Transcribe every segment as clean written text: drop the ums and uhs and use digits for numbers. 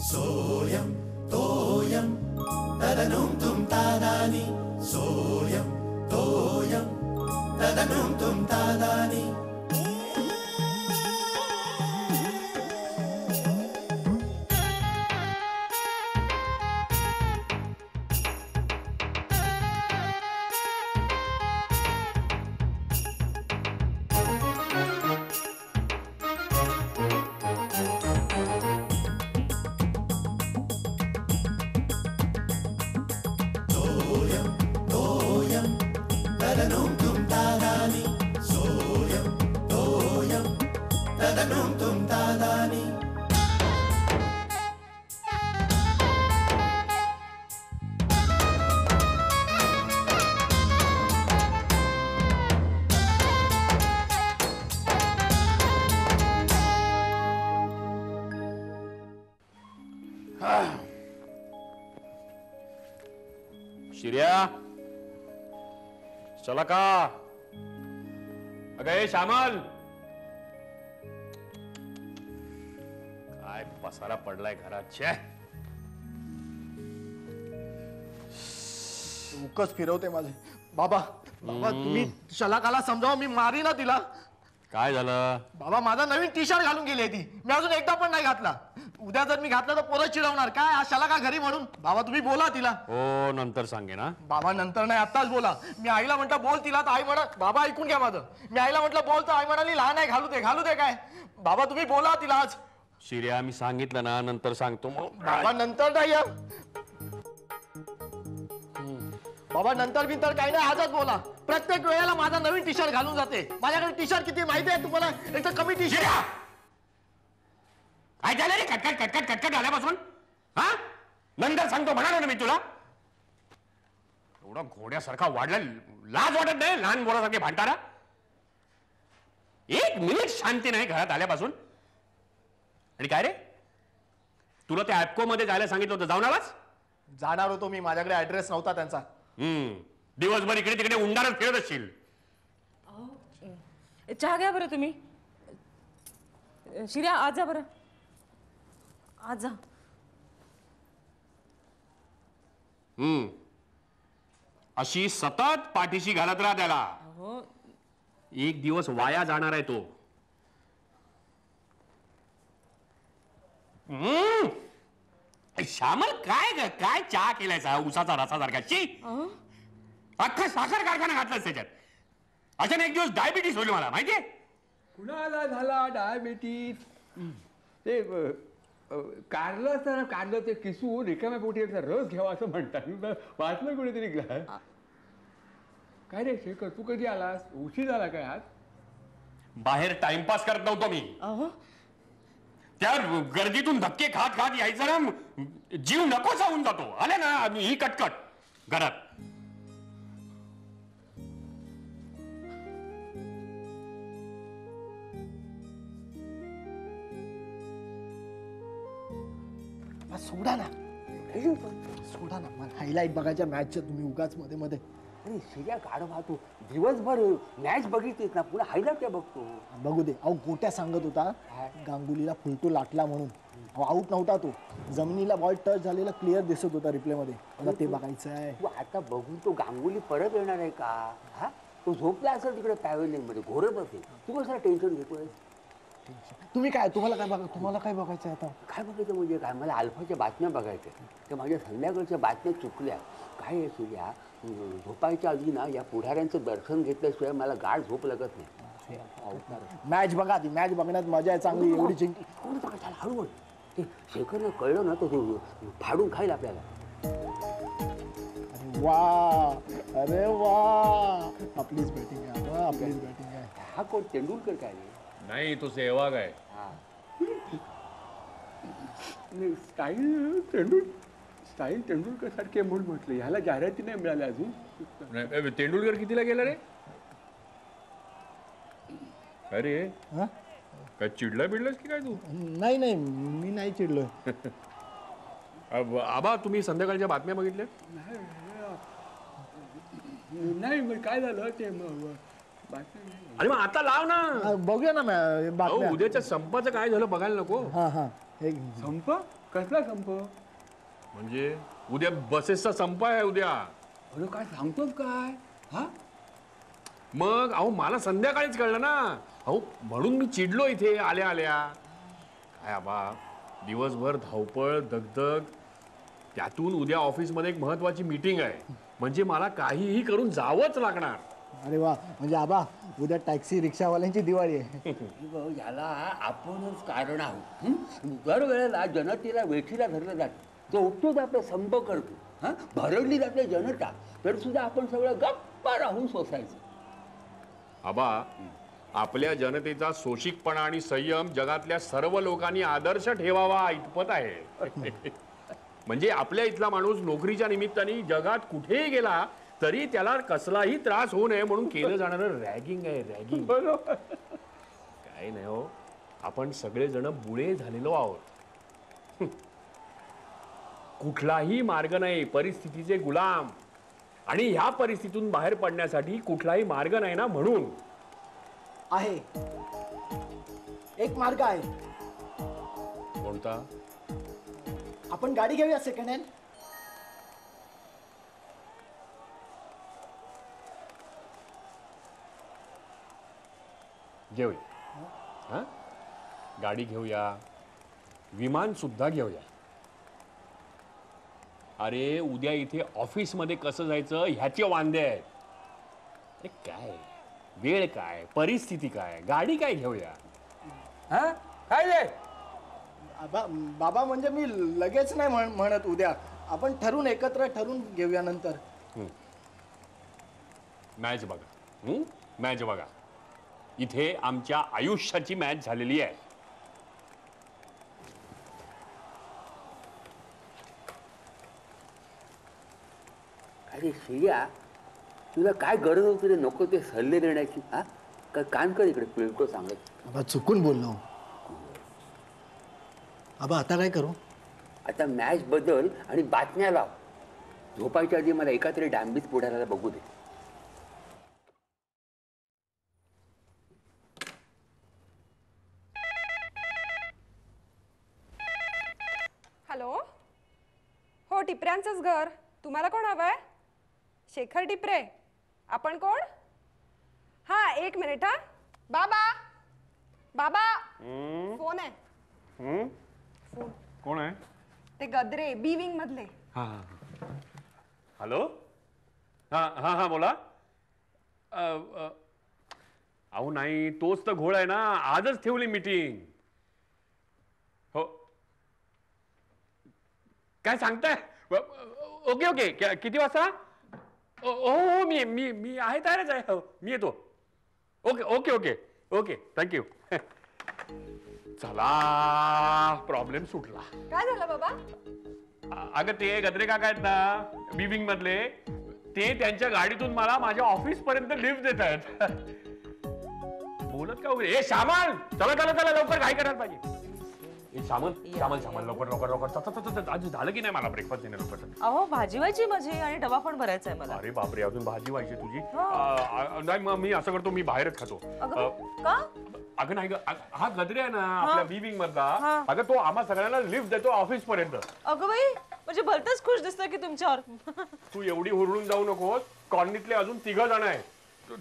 सोयम तोयम तदनुम तुम तादानी सोयम तोयम तदनुम तुम तादानी शिर्या चला का अगं श्यामल काय पसारा पडलाय घरात छे उकच फिरवते माझे बाबा बाबा तुम्ही शलाकाला समजावा मी मारी ना तिला काय झालं बाबा माझा नवीन टी शर्ट घालून गेली ती मी अजून एकदा पण नाही घातला उद्या जर मी घातला तर पोरं चिडवणार काय आज शलाका घरी म्हणून बाबा तुम्ही बोला तिला हो नंतर सांगे ना बाबा नंतर नाही आत्ताच बोला मी आईला म्हटलं बोल तिला तर आई म्हणा बाबा ऐकून घ्या माझं मी आईला म्हटलं बोल तर आई म्हणाली लहान आहे घालू दे काय बाबा तुम्ही बोला तिला आज शिर्या मी सांगितलं ना नंतर सांगतो बाबा नंतर नाही बाबा नंतर बिंतर काही नाही आजच बोला प्रत्येक वेळेला माझा नवीन टी शर्ट घालून जाते माझ्याकडे टी शर्ट किती माहिती आहे तुम्हाला एक तर कमी टी शर्ट काय झालं रे कटकट आल्यापासून हा नंतर सांगतो म्हणालो ना मी तुला एवढा घोड्यासारखा वाढला लाज वाटत नाही लहान बोलासारखे भांडताना एक मिनिट शांती नाही घरात आल्यापासून आणि काय रे तुला त्या ऍपको मध्ये जायला सांगितलं होतं जाऊन आलास जाणार होतो मी माझ्याकडे ऍड्रेस नव्हता त्यांचा दिवसभर इकडे तिकडे उंडारच फिरत असशील चहा घ्या बरं तुम्ही शिर्या आज जा बरं आज जा अशी सतत पाठीशी घालत राहा त्याला हो एक दिवस वाया जाणार आहे तो श्यामल काय चहा केलायचा उसाचा रसासारखा ची अख्खा साखर कारखाना घातलास त्याच्यात अचानक एक दिवस डायबिटीस होईल मला माहितीये कुणाला झाला डायबिटीस ते कारलं असताना कारलं ते किसून रिकाम्या पोटी एकदा रस घ्यावा असं म्हणतात वाचलं कोणीतरी काय रे शेखर तू कधी आलास उशीर झाला काय आज बाहेर टाइमपास करत नव्हतो मी त्या गर्दीतून धक्के खात खात यायचं ना जीव नकोसा होऊन जातो आले ना ही कटकट घरात सोडा ना मला हायलाईट बघायच्या मॅचच्या तुम्ही उगाच मध्ये मध्ये अरे शिर्या गाड वाहतो दिवसभर मॅच बघितलीस ना पुढे हायलाइट बघतो बघू दे अहो गोट्या सांगत होता गांगुलीला फुलटू लाटला म्हणून आऊट नव्हता तो जमिनीला बॉल टच झालेला क्लिअर दिसत होता रिप्ले मध्ये मला ते बघायचं आहे तू आता बघून तो गांगुली परत येणार आहे का हा तो झोपला असेल तिकडे पॅव्हेलियन मध्ये घोरत असेल तू कसं टेन्शन घेतोय तुम्हाला काय बघायचं आता काय बघायचं म्हणजे काय मला अल्फाच्या बातम्या बघायच्या त्या माझ्या संध्याकाळच्या बातम्या चुकल्या काय आहे सूर्या झोपायच्या आधी ना या पुढाऱ्यांचं दर्शन घेतल्याशिवाय मला गाढ झोप लागत नाही मॅच बघा ती मॅच बघण्यात मजा आहे चांगली एवढी जिंकली हळूहळू ते शेखरनं कळलं ना तो फाडून खाईल आपल्याला अरे वा आपलीच बॅटिंग आहे आपलीच बॅटिंग आहे हा कोण तेंडुलकर काय रे नाही तो सेहवाग आहे स्टाईल तेंडुलकर सारखे म्हणून म्हटलं ह्याला जाहिराती नाही मिळाल्या अजून तेंडुलकर कितीला गेला रे अरे काय चिडला बिडलास की काय तू नाही मी नाही चिडलोय आबा तुम्ही संध्याकाळच्या बातम्या बघितल्या नाही काय झालं ते अरे मग आता लाव ना. बघूया ना बातम्या. उद्याच्या संपाचं काय झालं बघायला नको. हा हा संप कसला संप? म्हणजे उद्या बसेसचा संप आहे उद्या. अरे काय सांगतोस काय? हा मग अहो मला संध्याकाळीच कळलं ना. अहो म्हणून मी चिडलो इथे आल्या आल्या. काय आबा दिवसभर धावपळ दगदग, त्यातून उद्या ऑफिसमध्ये एक महत्वाची मीटिंग आहे, म्हणजे मला काहीही करून जावंच लागणार. अरे वा, म्हणजे आबा उद्या टॅक्सी रिक्षावाल्यांची दिवाळी आहे. याला आपणच कारण आहोत. दरवेळेला जनतेला वेठीला धरलं जातं, तो उपटोच आपला संप करतो. हा भरडली जाते जनता, तर सुद्धा आपण सगळं गप्प राहून सोसायचं. आबा आपल्या जनतेचा सोशिकपणा आणि संयम जगातल्या सर्व लोकांनी आदर्श ठेवावा इतपत आहे. म्हणजे आपल्या इथला माणूस नोकरीच्या निमित्ताने जगात कुठेही गेला तरी त्याला कसलाही त्रास होऊ नये म्हणून केलं जाणारं रॅगिंग आहे. रॅगिंग काय नाही हो, आपण सगळेजण बुळे झालेलो आहोत. कुठलाही मार्ग नाही, परिस्थितीचे गुलाम. आणि ह्या परिस्थितीतून बाहेर पडण्यासाठी कुठलाही मार्ग नाही ना. म्हणून आहे एक मार्ग आहे. कोणता? आपण गाडी घेऊया सेकंड हँड. घेऊया. हा गाडी घेऊया, विमान सुद्धा घेऊया. अरे उद्या इथे ऑफिस मध्ये कसं जायचं ह्याचे वांदे आहेत. अरे काय वेळ काय, परिस्थिती काय, गाडी काय घेऊया. हा काय रे? बाबा म्हणजे मी लगेच नाही म्हणत. उद्या आपण ठरून एकत्र ठरून घेऊया नंतर. मॅच बघा. मॅच बघा. इथे आमच्या आयुष्याची मॅच झालेली आहे. अरे श्रेया, तुला काय गरज होती रे नको ते सल्ले देण्याची? हा काय कान कर इकडे, पिळको सांगत. आबा चुकून बोललो. आबा आता काय करू? आता मॅच बदल आणि बातम्या लाव. झोपायच्या आधी मला एका तरी डांबीच पुढाऱ्याला बघू दे. हॅलो, हो टिपऱ्यांचंच घर. तुम्हाला कोण हवंय? शेखर टिपरे. आपण कोण? हा एक मिनिट. हा बाबा, बाबा फोन आहे. फोन कोण आहे? ते गद्रे बी विंग मधले. हा हॅलो. हा हा हा बोला. अहो नाही, तोच तर घोळ आहे ना. आजच ठेवली मीटिंग. हो काय सांगताय? ओके ओके किती वाजता? हो मी मी मी आहे, तयारच आहे. हो मी येतो. Okay okay okay okay thank you. चला प्रॉब्लेम सुटला. काय झालं बाबा? अगं ते गद्रे काका आहेत ना बिविंग मधले, ते त्यांच्या गाडीतून मला माझ्या ऑफिस पर्यंत लिफ्ट देत आहेत. बोलत का वगैरे. ए सामान चला चला चला लवकर, काय करायला पाहिजे. ए सामान सामान सामान लवकर लवकर लवकर. आज झालं की नाही मला ब्रेकफास्ट देणं लवकर. अहो भाजी व्हायची माझी आणि डबा पण भरायचा आहे मला. अरे बापरे, अजून भाजी व्हायची तुझी? नाही मग मी असं करतो, मी बाहेरच खातो. का? अगं नाही ग, हा गद्रे आहे ना आपल्या बी विंग मधला. अगं तो आम्हा सगळ्यांना लिफ्ट देतो ऑफिस पर्यंत. अगं बाई, म्हणजे भलतच खुश दिसतोय की तुमच्यावर. तू एवढी हुरळून जाऊ नकोस. कॉलनीतले अजून 3 जण आहे.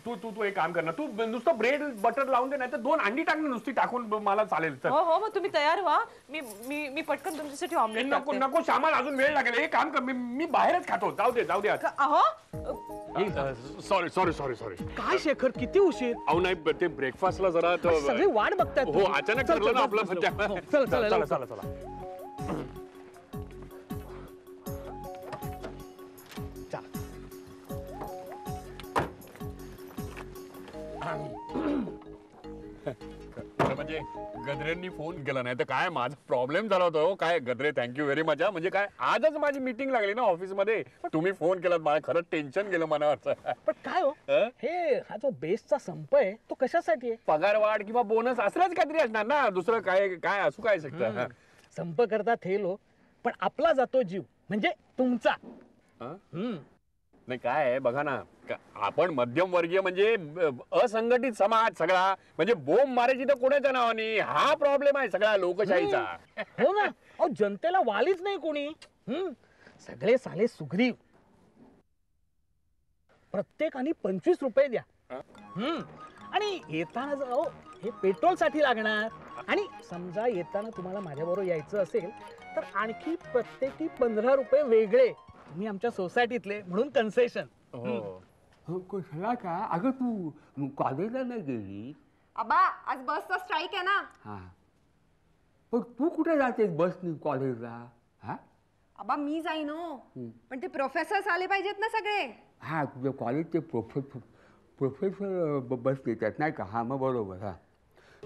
तू तू तू एक काम कर ना, तू नुसतं ब्रेड बटर लावून दे, नाही तर 2 अंडी टाक ना, नुसती टाकून मला चालेल. हो हो, मग तुम्ही तयार व्हा. मी मी मी पटकन तुमच्यासाठी ऑमलेट नको नको सामान, अजून वेळ लागेल. एक काम कर, मी बाहेरच खातो. जाऊ दे जाऊ दे. अहो सॉरी सॉरी सॉरी सॉरी. काय शेखर, किती उशीर? अहो नाही, ते ब्रेकफास्टला जरा सगळे वाट बघतायत. हो अचानक ठरलं ना आपलं. चला चला चला चला. म्हणजे गद्रेंनी फोन केला नाही तर काय माझा प्रॉब्लेम झाला होता. काय गद्रे थँक्यू व्हेरी मच. म्हणजे काय आजच माझी मीटिंग लागली ना ऑफिस मध्ये, तुम्ही फोन केलात. मला खरंच टेन्शन गेलं मनावरचं. पण काय हो, हे हा जो बेस्टचा संप आहे तो कशासाठी आहे? पगार वाढ किंवा बोनस असल्याच काहीतरी असणार ना. दुसरं काय काय असू काय शकतं. संप करता थेलो, पण आपला जातो जीव, म्हणजे तुमचा. नाही काय आहे बघा ना, आपण मध्यमवर्गीय म्हणजे असंघटित समाज सगळा, म्हणजे बोंब मारायची तर कोणाच्या नावाने, हा प्रॉब्लेम आहे सगळ्या लोकशाहीचा. हो ना. अहो जनतेला वालीच नाही कोणी. सगळे साले सुग्रीव. प्रत्येकाने 25 रुपये द्या. आणि येताना जर अहो हे पेट्रोल साठी लागणार, आणि समजा येताना तुम्हाला माझ्याबरोबर यायचं असेल तर आणखी प्रत्येकी 15 रुपये वेगळे. तुम्ही आमच्या सोसायटीतले म्हणून कन्सेशन. हो कशाला का? अगं तू कॉलेजला नाही गेली? आबा आज बसचा स्ट्राईक आहे ना. हा, पण तू कुठे जातेस बसनी कॉलेजला? हा आबा मी जाईन हो, पण ते प्रोफेसर्स आले पाहिजेत ना सगळे. हा, तुझ्या कॉलेजचे प्रोफेसर बस देतात नाही का? हा मग बरोबर. हा,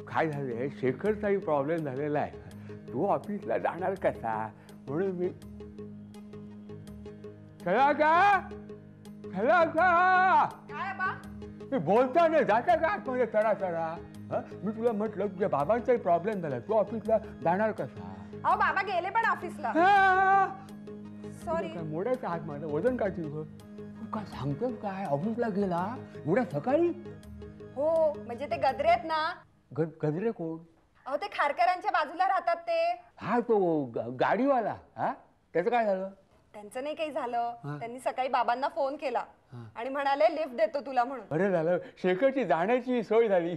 काय झालंय, शेखरचाही प्रॉब्लेम झालेला आहे. तो ऑफिसला जाणार कसा, म्हणून मी चला का काय आबा? मी बोलता नाही जाता का आतमध्ये चढा चढा. मी तुला म्हटलं तुझ्या बाबांचाही प्रॉब्लेम झाला, तू ऑफिसला जाणार कसा? अहो बाबा गेले पण ऑफिसला. सॉरी. काय मोडायचा हात माझा, वजन काढते तू काय सांगतोस काय? ऑफिसला गेला एवढ्या सकाळी? हो म्हणजे ते गद्रे आहेत ना. गजरे कोण? अहो ते खारकरांच्या बाजूला राहतात ते. हा तो गाडीवाला. हा, त्याचं काय झालं? त्यांचं नाही काही झालं. त्यांनी सकाळी बाबांना फोन केला आणि म्हणाले लिफ्ट देतो तुला म्हणून. बरं झालं, शेखरची जाण्याची सोय झाली.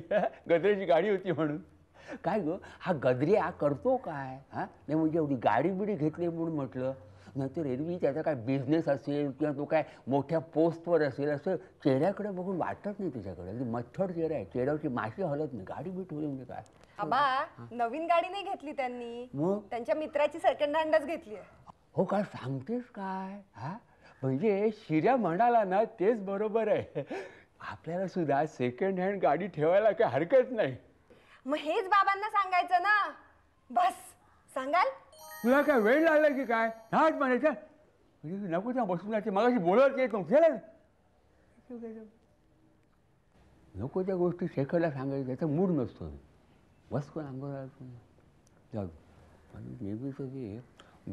गजरेची गाडी होती म्हणून. काय ग, हा गजऱ्या करतो काय? हा नाही म्हणजे एवढी गाडी बिडी घेतली म्हणून म्हटलं, नाहीतर एरवी त्याचा काय बिझनेस असेल किंवा तो काय मोठ्या पोस्टवर असेल असं चेहऱ्याकडे बघून वाटत नाही तुझ्याकडे. मच्छर चेहरा आहे, चेहऱ्यावरची माशी हलत नाही. गाडी बी ठेवली म्हणजे काय? आबा नवीन गाडी नाही घेतली त्यांनी, मग? त्यांच्या मित्राची सेकंड हँडच घेतली आहे. हो काय सांगतेस काय? हा म्हणजे शिर्या म्हणाला ना तेच बरोबर आहे. आपल्याला सुद्धा सेकंड हँड गाडी ठेवायला काही हरकत नाही. मग हेच बाबांना सांगायचं ना. बस सांगाल? तुला काय वेळ लागला की काय? हाच म्हणायचं म्हणजे नको त्या बसून जायचे, मगाशी बोलत येत नव्हते. नको त्या गोष्टी शेखरला सांगायचं, त्याचा मूड नसतो. बस कोण अंगावर जाऊ. आणि नेहमीचं जे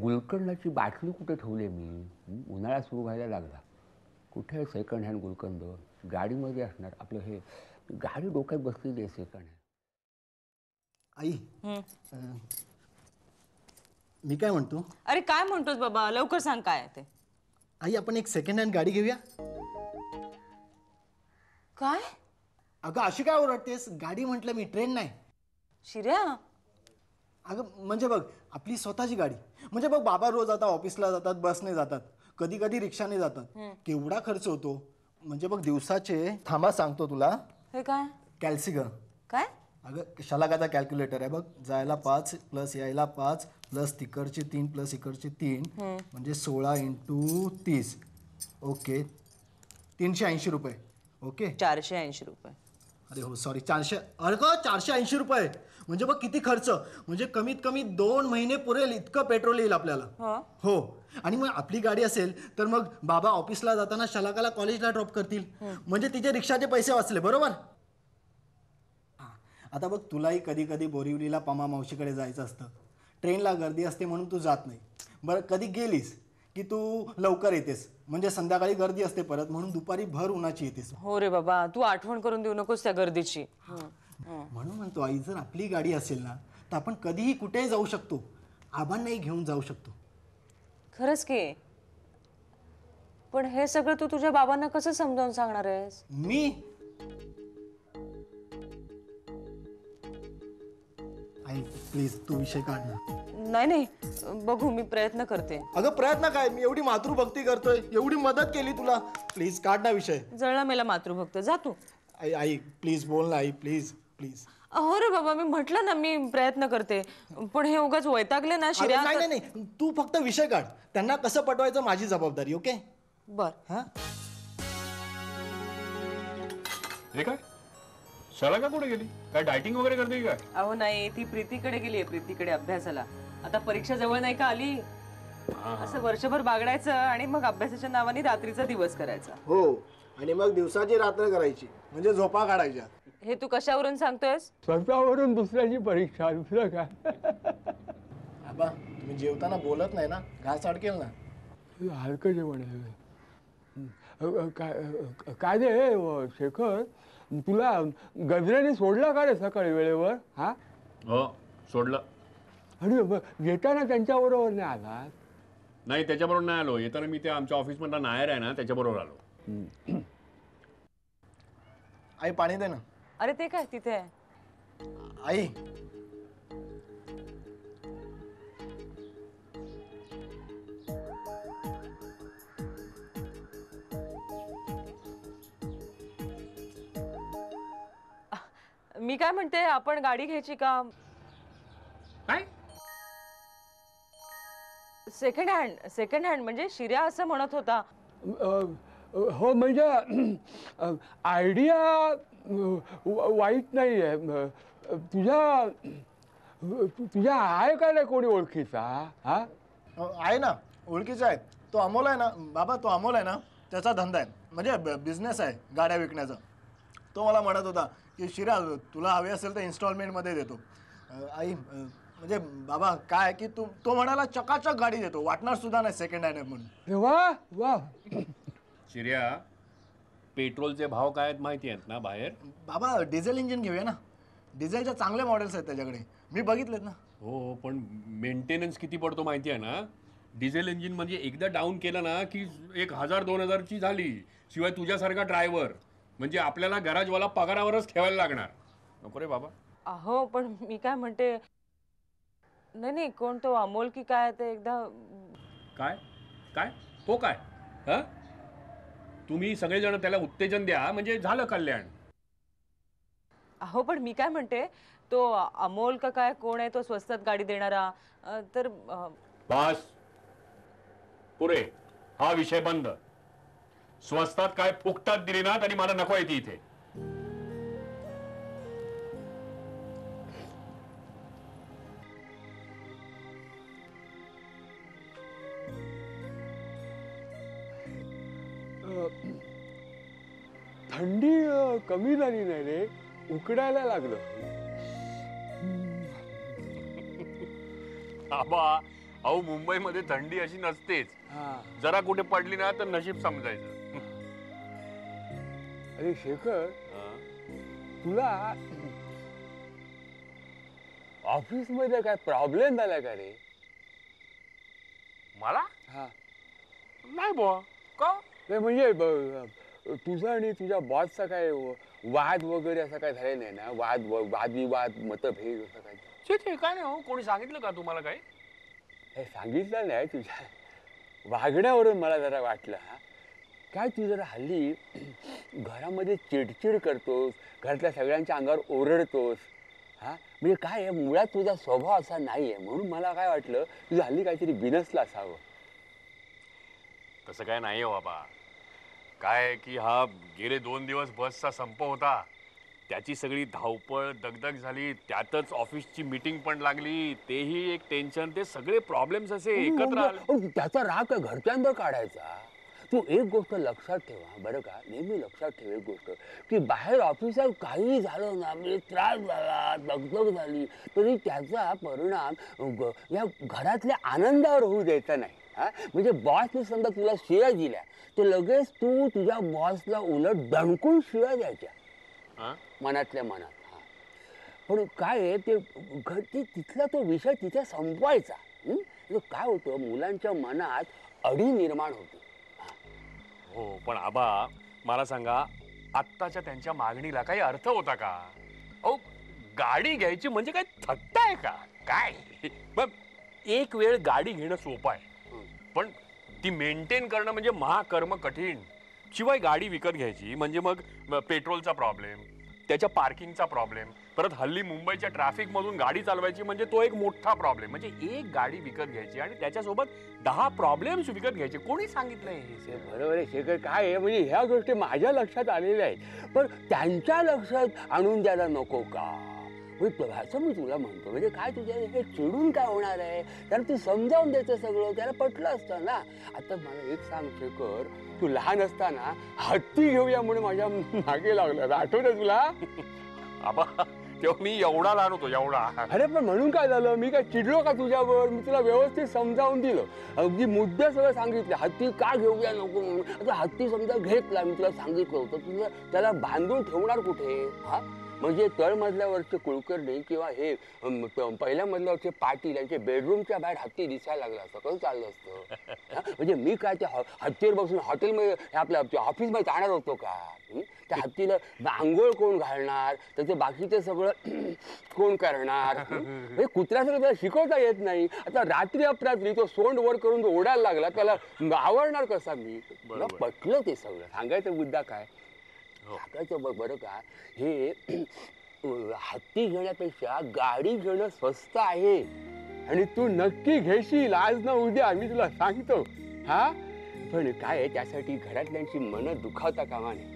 गुलकंदाची बाटली कुठे ठेवली मी? उन्हाळा सुरू व्हायला लागला. कुठे आहे सेकंड हँड गुलकंद? गाडीमध्ये असणार. आपलं हे गाडी डोक्यात बसलेली आहे सेकंड हँड. आई मी काय म्हणतो? अरे काय म्हणतोस बाबा, लवकर सांग काय आहे ते. आई आपण एक सेकंड हँड गाडी घेऊया. काय? अगं अशी काय ओरडतेस? गाडी म्हटलं मी, ट्रेन नाही. शिर्या अगं म्हणजे बघ आपली स्वतःची गाडी. म्हणजे बघ बाबा रोज आता ऑफिसला जातात, बसने जातात, कधी कधी रिक्षाने जातात. केवढा खर्च होतो. म्हणजे बघ दिवसाचे, थांबा सांगतो तुला. हे काय? कॅल्सिगम. काय? अगं शलाकाचा कॅल्क्युलेटर आहे बघ. जायला 5 प्लस यायला 5 प्लस तिकडचे 3 प्लस इकडचे 3 म्हणजे 16 × 30. ओके 380 रुपये. ओके 480 रुपये. अरे हो सॉरी 400. अरे का 480 रुपये म्हणजे बघ किती खर्च. म्हणजे कमीत कमी 2 महिने पुरेल इतकं पेट्रोल येईल आपल्याला. हो आणि मग आपली गाडी असेल तर मग बाबा ऑफिसला जाताना शलाकाला कॉलेजला ड्रॉप करतील. म्हणजे तिचे रिक्षाचे पैसे वाचले. बरोबर. आता बघ तुलाही कधी कधी बोरिवलीला पमा मावशीकडे जायचं असतं. ट्रेनला गर्दी असते म्हणून तू जात नाही. बरं कधी गेलीस की तू लवकर येतेस, म्हणजे संध्याकाळी गर्दी असते परत, म्हणून दुपारी भर उन्हाची येतेस. हो रे बाबा, तू आठवण करून देऊ नकोस त्या गर्दीची. म्हणून म्हणतो आई जर आपली गाडी असेल ना तर आपण कधीही कुठेही जाऊ शकतो. आबांनाही घेऊन जाऊ शकतो. खरंच की. पण हे सगळं तू तुझ्या बाबांना कसं समजावून सांगणार आहेस? मी आई प्लीज तू विषय काढ ना. नाही नाही, बघू मी प्रयत्न करते. अगं प्रयत्न काय, मी एवढी मातृभक्ती करतोय, एवढी मदत केली तुला. प्लीज काढ ना विषय. जळला मेला मातृभक्त. जा तू. आई आई प्लीज बोल ना आई, प्लीज प्लीज. हो रे बाबा, मी म्हटलं ना मी प्रयत्न करते, पण हे उगाच वैतागले ना शिर्या. नाही नाही नाही, तू फक्त विषय काढ. त्यांना कसं पटवायचं माझी जबाबदारी. ओके. बर. हा हे काय शलाका कुठे गेली? काय डायटिंग वगैरे करते काय? अहो नाही, ती प्रीतीकडे गेली आहे. प्रीतीकडे अभ्यासाला. आता परीक्षा जवळ नाही का आली, असं वर्षभर बागडायचं आणि मग अभ्यासाच्या नावाने रात्रीचा दिवस करायचा. हो आणि मग दिवसाची रात्र करायची, म्हणजे झोपा काढायच्या. हे तू कशावरून सांगतोयस? स्वतःवरून दुसऱ्याची परीक्षा. दुसरं काय? आबा तुम्ही जेवताना बोलत नाही ना, घास अडकेल ना. हलकं जेवण आहे. काय रे शेखर, तुला गजऱ्याने सोडला का रे सकाळी वेळेवर? हा, हो सोडलं. आणि येताना त्यांच्याबरोबर नाही आला? नाही, त्याच्याबरोबर नाही आलो. येताना मी त्या आमच्या ऑफिसमधला नायर आहे ना, त्याच्याबरोबर आलो. आई पाणी दे ना. अरे ते काय तिथे आहे? आई मी काय म्हणते, आपण गाडी घ्यायची का? काय? सेकंड हँड म्हणजे शिर्या असं म्हणत होता. हो म्हणजे आयडिया वाईट नाही आहे. तुझ्या आहे का नाही कोणी ओळखीचा? हा, आहे ना, ओळखीचा आहे. तो अमोल आहे ना बाबा, तो अमोल आहे ना, त्याचा धंदा आहे, म्हणजे बिझनेस आहे गाड्या विकण्याचा. तो मला म्हणत होता की शिरा तुला हवी असेल तर इन्स्टॉलमेंटमध्ये देतो. आई म्हणजे बाबा काय की तो म्हणाला चकाचक गाडी देतो, वाटणार सुद्धा नाही सेकंड हँड आहे म्हणून. वा वा. शिर्या, पेट्रोलचे भाव काय आहेत माहिती आहेत ना बाहेर? बाबा डिझेल इंजिन घेऊया ना, डिझेलच्या चांगले मॉडेल्स आहेत त्याच्याकडे, मी बघितलेत ना. हो, पण मेंटेनन्स किती पडतो माहिती आहे ना? डिझेल इंजिन म्हणजे एकदा डाऊन केलं ना की 1000-2000ची झाली. शिवाय तुझ्यासारखा ड्रायव्हर म्हणजे आपल्याला गॅरेजवाला पगारावरच ठेवायला लागणार. नको रे बाबा. अहो पण मी काय म्हणते, नाही कोण तो अमोल की काय ते एकदा. काय काय तो काय? हा, तुम्ही सगळेजण त्याला उत्तेजन द्या म्हणजे झालं कल्याण. अहो पण मी काय म्हणते, तो अमोल का काय कोण आहे तो स्वस्तात गाडी देणारा? तर बस पुरे, हा विषय बंद. स्वस्तात काय फुकटात दिली ना तरी मला नको येते इथे. थंडी कमी झाली नाही रे, उकडायला लागलं. आबा, अहो मुंबईमध्ये थंडी अशी नसतेच. जरा कुठे पडली ना तर नशीब समजायचं. अरे शेखर, तुला ऑफिस मध्ये काय प्रॉब्लेम झाला का रे? मला हा, नाही बुवा. का? नाही म्हणजे तुझा आणि तुझ्या बॉसचा काय वाद वगैरे असं काय झालं नाही ना? वादविवाद, मतभेद असं काय? ते काय नाही हो. कोणी सांगितलं का तुम्हाला काय? हे सांगितलं नाही, तुझ्या वागण्यावरून मला जरा वाटलं. हा, काय तू जरा हल्ली घरामध्ये चिडचिड करतोस, घरातल्या सगळ्यांच्या अंगावर ओरडतोस. हा म्हणजे काय आहे, मुळात तुझा स्वभाव असा नाही आहे, म्हणून मला काय वाटलं तुझं हल्ली काहीतरी बिनसलं असावं. तसं काय नाही हो बाबा. काय की हा गेले 2 दिवस बसचा संप होता, त्याची सगळी धावपळ दगदग झाली, त्यातच ऑफिसची मीटिंग पण लागली, तेही एक टेन्शन, ते सगळे प्रॉब्लेम्स असे एकत्र आले. त्याचा राग घरच्यांवर काढायचा. तू एक गोष्ट लक्षात ठेवा बरं का, नेहमी लक्षात ठेव एक गोष्ट, की बाहेर ऑफिसात काही झालं ना, म्हणजे त्रास झाला, दगदग झाली, तरी त्याचा परिणाम या घरातल्या आनंदावर होऊ द्यायचा नाही. हा म्हणजे बॉसने समजा तुला शिव्या दिल्या तर लगेच तू तुझ्या बॉसला उलट दणकून शिव्या द्यायच्या मनातल्या मनात. हा पण काय आहे ते तिथला तो विषय तिथे संपवायचा. काय होतं, मुलांच्या मनात अडी निर्माण होते. हो पण आबा मला सांगा, आत्ताच्या त्यांच्या मागणीला काही अर्थ होता का? अहो गाडी घ्यायची म्हणजे काय थट्टा आहे का काय? मग एक वेळ गाडी घेणं सोपं आहे, पण ती मेंटेन करणं म्हणजे महाकर्म कठीण. शिवाय गाडी विकत घ्यायची म्हणजे मग पेट्रोलचा प्रॉब्लेम, त्याच्या पार्किंगचा प्रॉब्लेम, परत हल्ली मुंबईच्या ट्रॅफिक मधून गाडी चालवायची म्हणजे तो एक मोठा प्रॉब्लेम. म्हणजे एक गाडी विकत घ्यायची आणि त्याच्यासोबत 10 प्रॉब्लेम्स विकत घ्यायचे. कोणी सांगितलंय हे? बरोबर आहे शेखर. काय आहे म्हणजे ह्या गोष्टी माझ्या लक्षात आलेल्या आहेत, पण त्यांच्या लक्षात आणून द्यायला नको का? असं मी तुला म्हणतो. म्हणजे काय तुझ्या हे चिडून काय होणार आहे, त्याला तू समजावून द्यायचं सगळं, त्याला पटलं असतं ना. आता मला एक सांग शेखर, तू लहान असताना हत्ती घेऊया म्हणून माझ्या मागे लागला, आठवतं तुला? आबा तेव्हा मी एवढा लहान होतो, एवढा. अरे पण म्हणून काय झालं, मी काय चिडलो का तुझ्यावर? मी तुला व्यवस्थित समजावून दिलं, अगदी मुद्दे सगळं सांगितलं. हत्ती का घेऊया नको म्हणून. आता हत्ती समजा घेतला, मी तुला सांगितलं होतं, तुला त्याला बांधून ठेवणार कुठे? हा, म्हणजे तळमजल्यावरचे कुलकर्णी किंवा हे पहिल्या मजल्यावरचे पाटील यांच्या बेडरूमच्या बाहेर हत्ती दिसायला लागला असतं, कसं चाललं असतं? म्हणजे मी काय त्या हत्तीवर बसून हॉटेलमध्ये आपल्या ऑफिसमध्ये जाणार होतो का? त्या हत्तीला आंघोळ कोण घालणार, त्याचं बाकीचं सगळं कोण करणार? म्हणजे कुत्र्यासगळं त्याला शिकवता येत नाही. आता रात्री अपरात्री तो सोंड वर करून तो ओढायला लागला, त्याला आवडणार कसा मी? मला पटलं ते सगळं. सांगायचा मुद्दा काय? सांगायचं बरं का, हे हत्ती घेण्यापेक्षा गाडी घेणं स्वस्त आहे आणि तू नक्की घेशील आज ना उद्या, मी तुला सांगतो. हा, पण काय आहे, त्यासाठी घरातल्यांची मनं दुखावता कामा नये.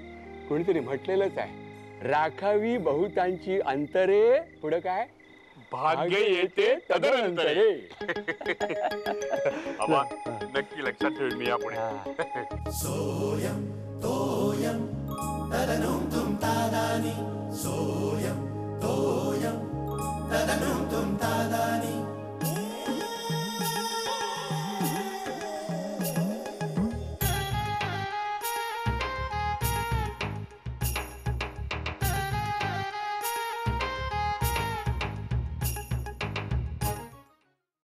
कोणीतरी म्हटलेलंच आहे, राखावी बहुतांची अंतरे, पुढं काय, भाग्य येते तदनंतरे. आबा नक्की लक्षात ठेवेन मी यापुढे. सोयम तोयम तदनुम तुम तादानी सोयम तोयम तदनुम तुम तादानी